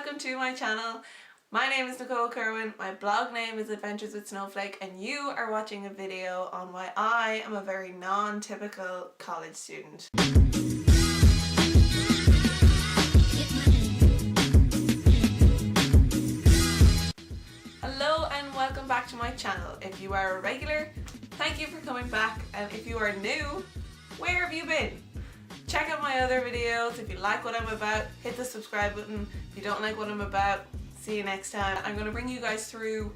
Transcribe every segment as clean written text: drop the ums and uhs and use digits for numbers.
welcome to my channel. My name is Nicole Kirwan, my blog name is Adventures with Snowflake, and you are watching a video on why I am a very non-typical college student. Hello and welcome back to my channel. If you are a regular, thank you for coming back, and if you are new, where have you been? Check out my other videos. If you like what I'm about, hit the subscribe button. If you don't like what I'm about, see you next time. I'm going to bring you guys through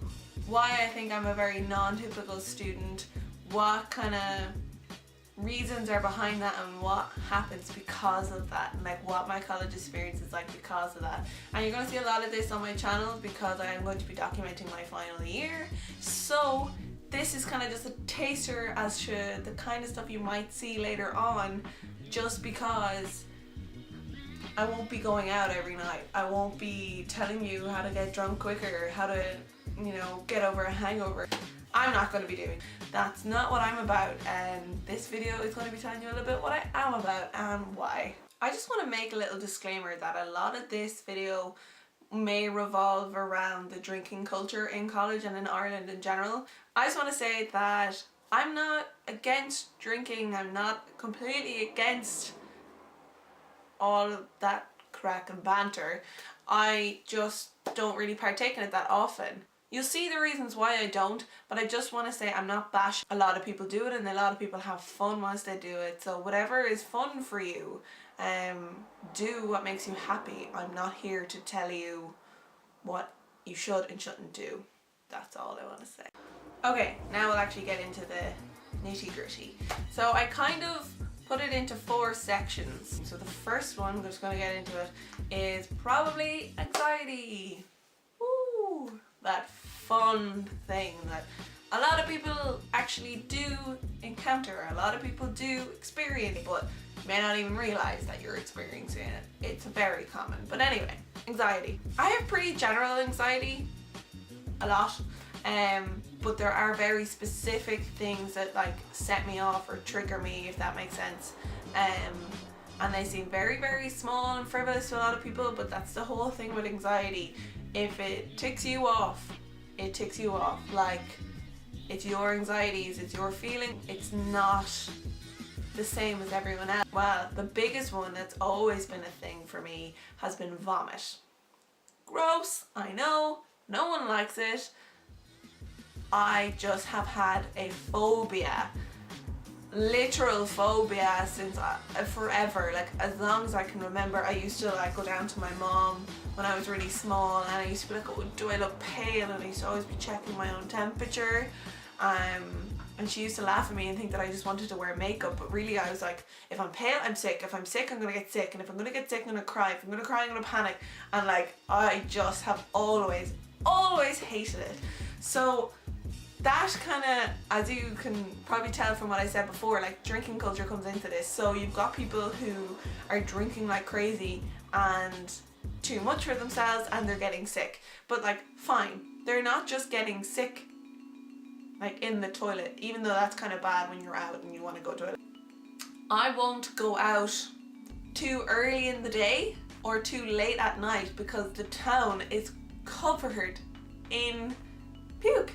why I think I'm a very non-typical student, what kind of reasons are behind that, and what happens because of that, and like what my college experience is like because of that. And you're going to see a lot of this on my channel because I am going to be documenting my final year. So this is kind of just a taster as to the kind of stuff you might see later on, just because I won't be going out every night. I won't be telling you how to get drunk quicker, how to, get over a hangover. I'm not going to be doing. That's not what I'm about, and this video is going to be telling you a little bit what I am about and why. I just want to make a little disclaimer that a lot of this video may revolve around the drinking culture in college and in Ireland in general. I just want to say that I'm not against drinking. I'm not completely against all of that crack and banter. I just don't really partake in it that often. You'll see the reasons why I don't, but I just want to say I'm not bashing. A lot of people do it and a lot of people have fun whilst they do it. So whatever is fun for you, do what makes you happy. I'm not here to tell you what you should and shouldn't do. That's all I want to say. Okay, now we'll actually get into the nitty-gritty. So I kind of put it into 4 sections. So the first one, we're just going to get into it, is probably anxiety. Woo! That fun thing that a lot of people actually do encounter, a lot of people do experience, but you may not even realize that you're experiencing it. It's very common. But anyway, anxiety. I have pretty general anxiety, a lot. But there are very specific things that like set me off or trigger me, if that makes sense. And they seem very, very small and frivolous to a lot of people, but that's the whole thing with anxiety. If it ticks you off, it ticks you off. Like, it's your anxieties, it's your feeling. It's not the same as everyone else. Well, the biggest one that's always been a thing for me has been vomit. Gross, I know, no one likes it. I just have had a phobia, literal phobia, since forever. Like, as long as I can remember. I used to like go down to my mom when I was really small, and I used to be like, oh, do I look pale? And I used to always be checking my own temperature. And she used to laugh at me and think that I just wanted to wear makeup, but really I was like, if I'm pale, I'm sick. If I'm sick, I'm gonna get sick. And if I'm gonna get sick, I'm gonna cry. If I'm gonna cry, I'm gonna panic. And like, I just have always hated it. So that kind of, as you can probably tell from what I said before, like, drinking culture comes into this. So you've got people who are drinking like crazy and too much for themselves, and they're getting sick. But like, fine, they're not just getting sick like in the toilet, even though that's kind of bad when you're out and you want to go to it. I won't go out too early in the day or too late at night because the town is covered in puke.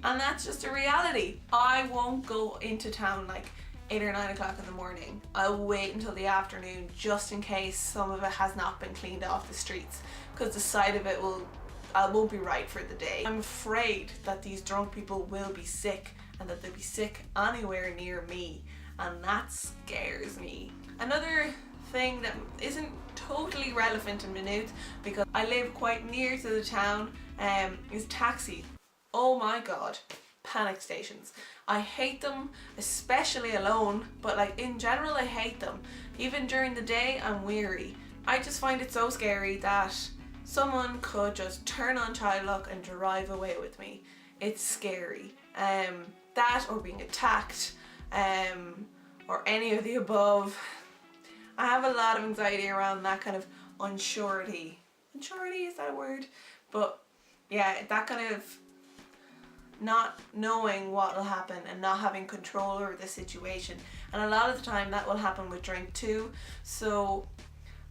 And that's just a reality. I won't go into town like 8 or 9 o'clock in the morning. I'll wait until the afternoon just in case some of it has not been cleaned off the streets, because the sight of it won't be right for the day. I'm afraid that these drunk people will be sick, and that they'll be sick anywhere near me, and that scares me. Another thing that isn't totally relevant and minute, because I live quite near to the town, is taxi. Oh my god, panic stations. I hate them, especially alone, but like in general I hate them. Even during the day I'm weary. I just find it so scary that someone could just turn on child lock and drive away with me. It's scary. That or being attacked, or any of the above. I have a lot of anxiety around that kind of unsurety. Unsurety, is that a word? But yeah, that kind of not knowing what will happen and not having control over the situation. And a lot of the time that will happen with drink too. So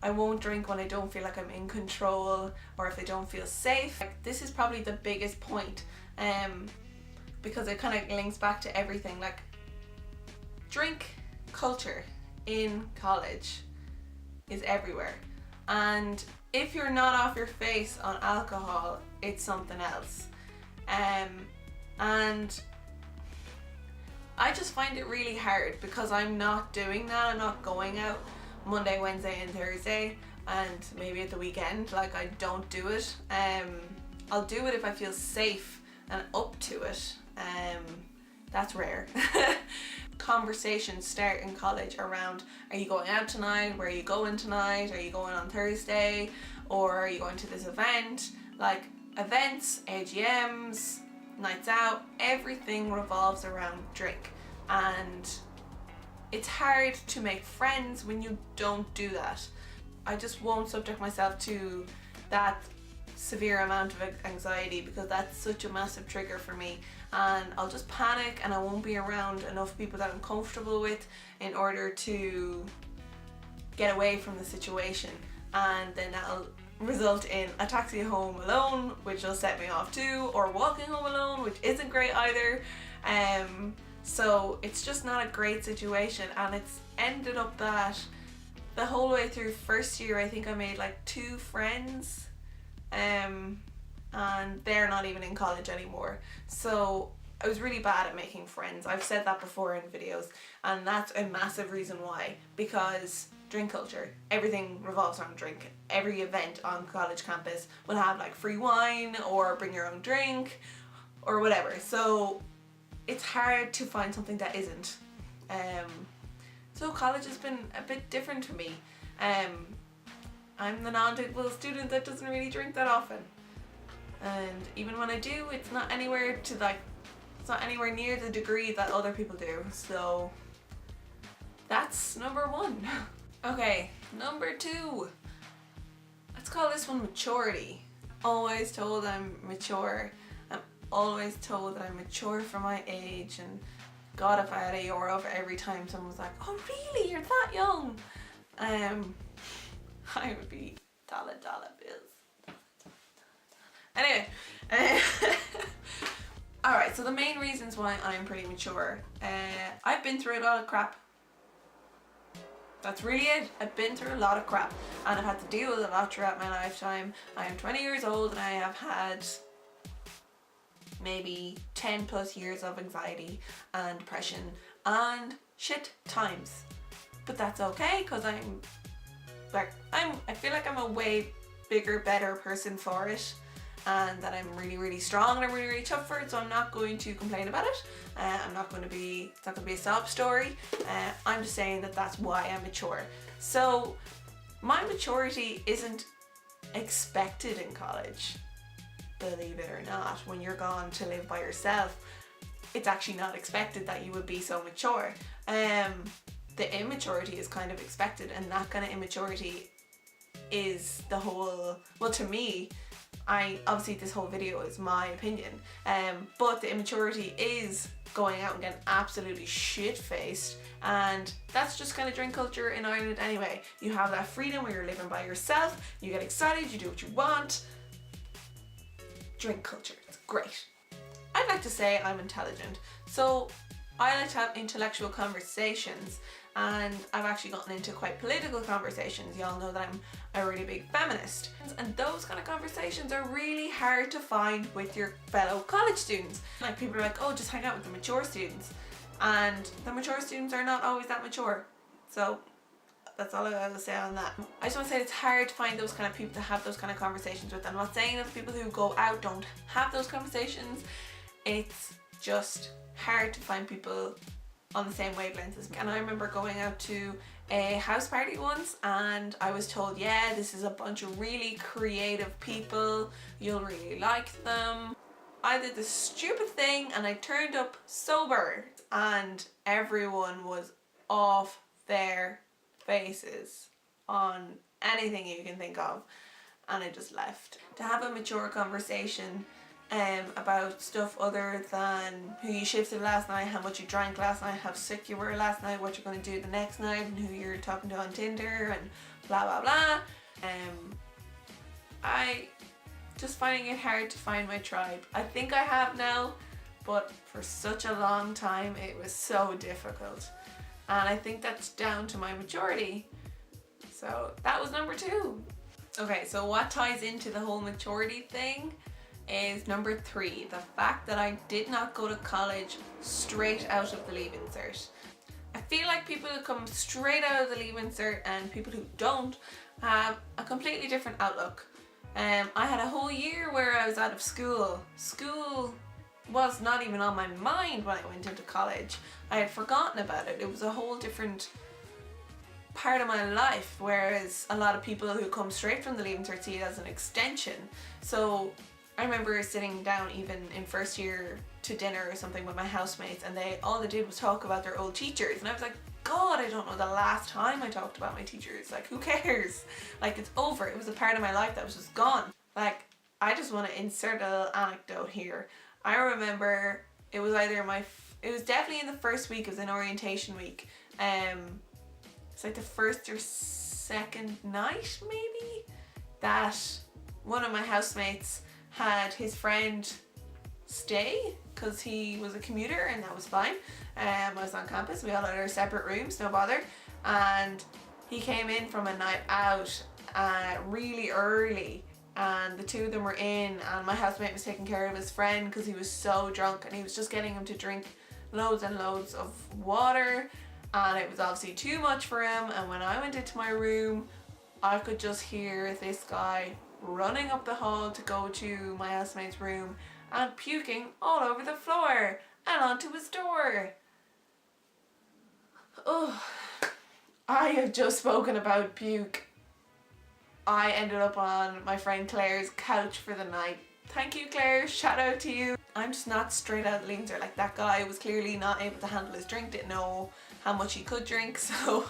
I won't drink when I don't feel like I'm in control or if I don't feel safe. Like, this is probably the biggest point, because it kind of links back to everything. Like, drink culture in college is everywhere, and if you're not off your face on alcohol, it's something else. And I just find it really hard because I'm not doing that. I'm not going out Monday, Wednesday and Thursday, and maybe at the weekend. Like, I don't do it. I'll do it if I feel safe and up to it. That's rare. Conversations start in college around, are you going out tonight? Where are you going tonight? Are you going on Thursday? Or are you going to this event? Like, events, AGMs, nights out, everything revolves around drink. And it's hard to make friends when you don't do that. I just won't subject myself to that severe amount of anxiety because that's such a massive trigger for me, and I'll just panic and I won't be around enough people that I'm comfortable with in order to get away from the situation, and then that'll result in a taxi home alone, which will set me off too, or walking home alone, which isn't great either. So it's just not a great situation, and it's ended up that the whole way through first year I think I made like 2 friends, and they're not even in college anymore. So I was really bad at making friends. I've said that before in videos, and that's a massive reason why, because drink culture, everything revolves around drink. Every event on college campus will have like free wine or bring your own drink or whatever, so it's hard to find something that isn't. So college has been a bit different for me. I'm the non-typical student that doesn't really drink that often, and even when I do, it's not anywhere near the degree that other people do. So that's number 1. Okay, number 2. Let's call this one maturity. Always told I'm mature. I'm always told that I'm mature for my age, and God, if I had €1 for every time someone was like, oh really, you're that young, I would be dollar bills. Anyway, alright, so the main reasons why I'm pretty mature, I've been through a lot of crap. That's really it. I've been through a lot of crap, and I've had to deal with a lot throughout my lifetime. I am 20 years old and I have had maybe 10 plus years of anxiety and depression and shit times. But that's okay, because I feel like I'm a way bigger, better person for it, and that I'm really, really strong and I'm really, really tough for it, so I'm not going to complain about it. It's not going to be a sob story. I'm just saying that that's why I'm mature. So my maturity isn't expected in college, believe it or not. When you're gone to live by yourself, it's actually not expected that you would be so mature. The immaturity is kind of expected, and that kind of immaturity is the whole, well, to me, obviously this whole video is my opinion, but the immaturity is going out and getting absolutely shit-faced, and that's just kind of drink culture in Ireland anyway. You have that freedom where you're living by yourself, you get excited, you do what you want. Drink culture, it's great. I'd like to say I'm intelligent, so I like to have intellectual conversations, and I've actually gotten into quite political conversations. Y'all know that I'm a really big feminist, and those kind of conversations are really hard to find with your fellow college students. Like, people are like, oh, just hang out with the mature students, and the mature students are not always that mature. So that's all I have to say on that. I just want to say it's hard to find those kind of people to have those kind of conversations with. I'm not saying that the people who go out don't have those conversations. It's just hard to find people on the same wavelength as me. And I remember going out to a house party once, and I was told, yeah, this is a bunch of really creative people, you'll really like them. I did this stupid thing and I turned up sober, and everyone was off their faces on anything you can think of, and I just left. To have a mature conversation about stuff other than who you shifted last night, how much you drank last night, how sick you were last night, what you're going to do the next night, and who you're talking to on Tinder, and blah blah blah. I just finding it hard to find my tribe. I think I have now, but for such a long time it was so difficult, and I think that's down to my maturity. So that was number 2. Okay, so what ties into the whole maturity thing is number 3, the fact that I did not go to college straight out of the Leaving Cert. I feel like people who come straight out of the Leaving Cert and people who don't have a completely different outlook. I had a whole year where I was out of school. School was not even on my mind when I went into college. I had forgotten about it. It was a whole different part of my life, whereas a lot of people who come straight from the Leaving Cert see it as an extension. So I remember sitting down even in first year to dinner or something with my housemates, and all they did was talk about their old teachers, and I was like, God, I don't know the last time I talked about my teachers. Like, who cares? Like, it's over. It was a part of my life that was just gone. Like, I just want to insert a little anecdote here. I remember it was definitely in the first week. It was an orientation week. It's like the first or second night maybe, that one of my housemates had his friend stay because he was a commuter, and that was fine. I was on campus, we all had our separate rooms, no bother, and he came in from a night out really early, and the two of them were in, and my housemate was taking care of his friend because he was so drunk, and he was just getting him to drink loads and loads of water, and it was obviously too much for him. And when I went into my room, I could just hear this guy running up the hall to go to my housemate's room and puking all over the floor and onto his door. Oh, I have just spoken about puke. I ended up on my friend Claire's couch for the night. Thank you, Claire, shout out to you. I'm just not straight out of the Leaving Cert. Like, that guy was clearly not able to handle his drink, didn't know how much he could drink, so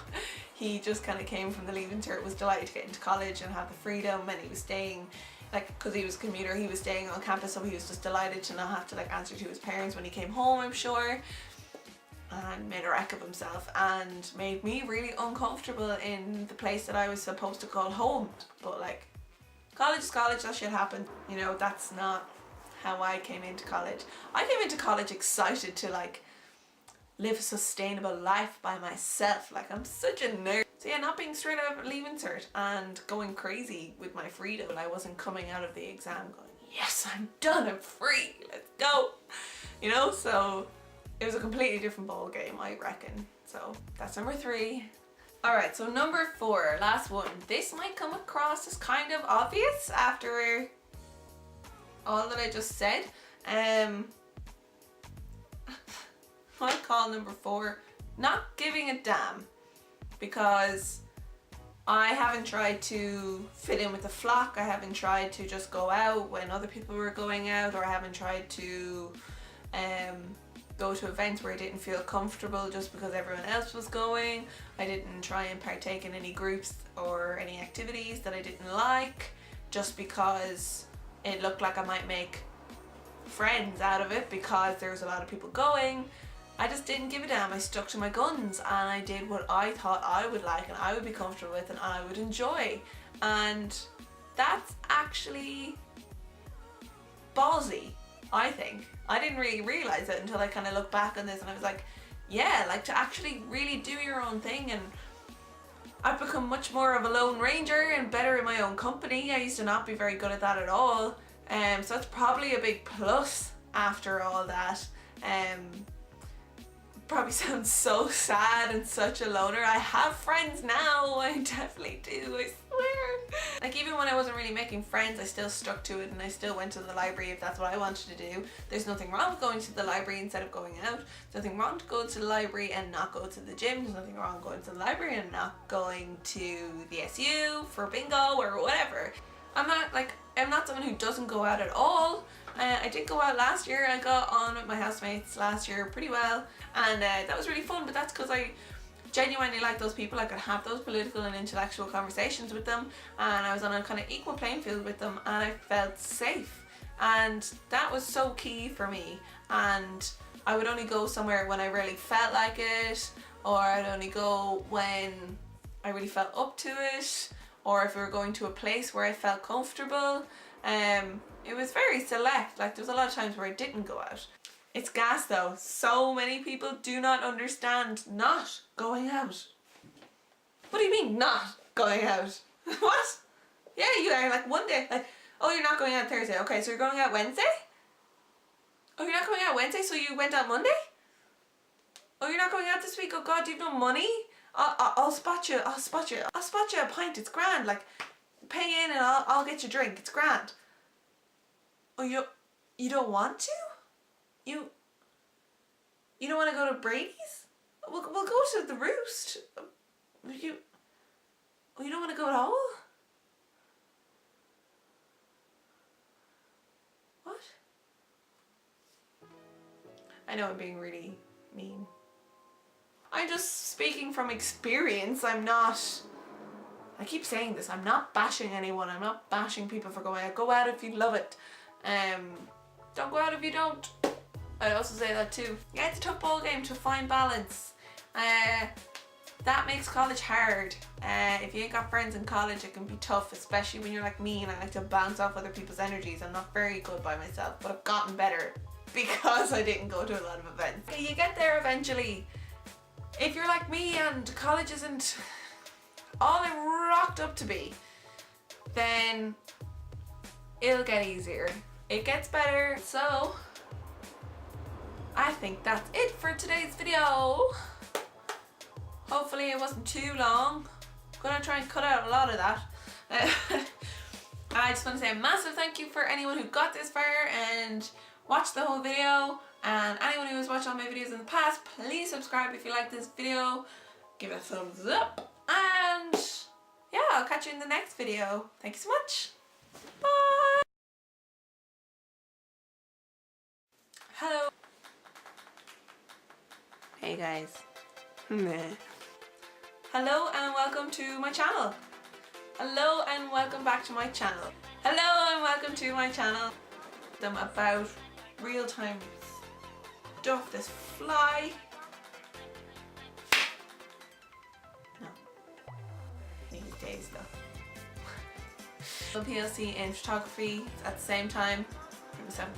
he just kind of came from the Leaving Cert, was delighted to get into college and have the freedom, and he was staying, like, because he was a commuter, he was staying on campus, so he was just delighted to not have to like answer to his parents when he came home, I'm sure, and made a wreck of himself and made me really uncomfortable in the place that I was supposed to call home. But like, college is college, that shit happened, you know. That's not how I came into college. I came into college excited to like live a sustainable life by myself. Like, I'm such a nerd. So yeah, not being straight out of Leaving Cert and going crazy with my freedom. I wasn't coming out of the exam going, yes, I'm done, I'm free, let's go, you know. So it was a completely different ball game, I reckon. So that's number 3. Alright, so number 4, last one. This might come across as kind of obvious after all that I just said. I'll call number 4 not giving a damn, because I haven't tried to fit in with the flock. I haven't tried to just go out when other people were going out, or I haven't tried to go to events where I didn't feel comfortable just because everyone else was going. I didn't try and partake in any groups or any activities that I didn't like just because it looked like I might make friends out of it because there was a lot of people going. I just didn't give a damn. I stuck to my guns and I did what I thought I would like and I would be comfortable with and I would enjoy. And that's actually ballsy, I think. I didn't really realise it until I kind of looked back on this and I was like, yeah, like to actually really do your own thing. And I've become much more of a lone ranger and better in my own company. I used to not be very good at that at all. So that's probably a big plus after all that. Probably sounds so sad and such a loner. I have friends now, I definitely do, I swear. Like, even when I wasn't really making friends, I still stuck to it and I still went to the library if that's what I wanted to do. There's nothing wrong with going to the library instead of going out. There's nothing wrong to go to the library and not go to the gym. There's nothing wrong going to the library and not going to the SU for bingo or whatever. I'm not someone who doesn't go out at all. I did go out last year. I got on with my housemates last year pretty well, and that was really fun, but that's because I genuinely like those people. I could have those political and intellectual conversations with them, and I was on a kind of equal playing field with them, and I felt safe, and that was so key for me. And I would only go somewhere when I really felt like it, or I'd only go when I really felt up to it, or if we were going to a place where I felt comfortable. It was very select. Like, there's a lot of times where I didn't go out. It's gas though. So many people do not understand not going out. What do you mean not going out? What? Yeah, you are. Like, one day, like, oh, you're not going out Thursday. Okay, so you're going out Wednesday? Oh, you're not going out Wednesday, so you went out Monday? Oh, you're not going out this week? Oh God, do you have no money? I'll spot you. I'll spot you a pint. It's grand. Like, pay in and I'll get you a drink. It's grand. Oh, you don't want to? You don't want to go to Brady's? We'll go to the Roost. You don't want to go at all? What? I know I'm being really mean. I'm just speaking from experience. I'm not, I keep saying this, I'm not bashing anyone. I'm not bashing people for going out. Go out if you love it. Don't go out if you don't. I'd also say that too. Yeah, it's a tough ball game to find balance. That makes college hard. If you ain't got friends in college, it can be tough, especially when you're like me and I like to bounce off other people's energies. I'm not very good by myself, but I've gotten better because I didn't go to a lot of events. You get there eventually. If you're like me and college isn't all it rocked up to be, then it'll get easier. It gets better. So I think that's it for today's video. Hopefully it wasn't too long. I'm gonna try and cut out a lot of that. I just want to say a massive thank you for anyone who got this far and watched the whole video, and anyone who has watched all my videos in the past, please subscribe if you like this video, give it a thumbs up, and yeah, I'll catch you in the next video. Thank you so much. Bye. Hello. Hey guys. Hello and welcome to my channel. Hello and welcome back to my channel. Hello and welcome to my channel. I'm about real-time stuff. This fly. No. These days though. PLC in photography at the same time. I'm just having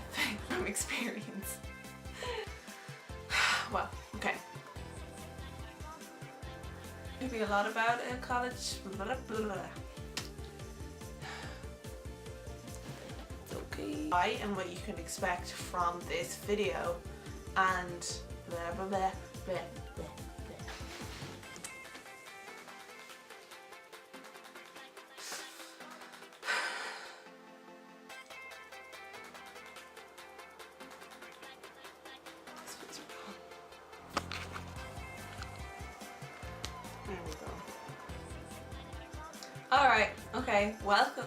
from experience. Well, okay. Maybe a lot about college. Blah, blah, blah, blah. Okay. I and what you can expect from this video, and blah blah blah blah blah blah. There we go. Alright, okay, welcome.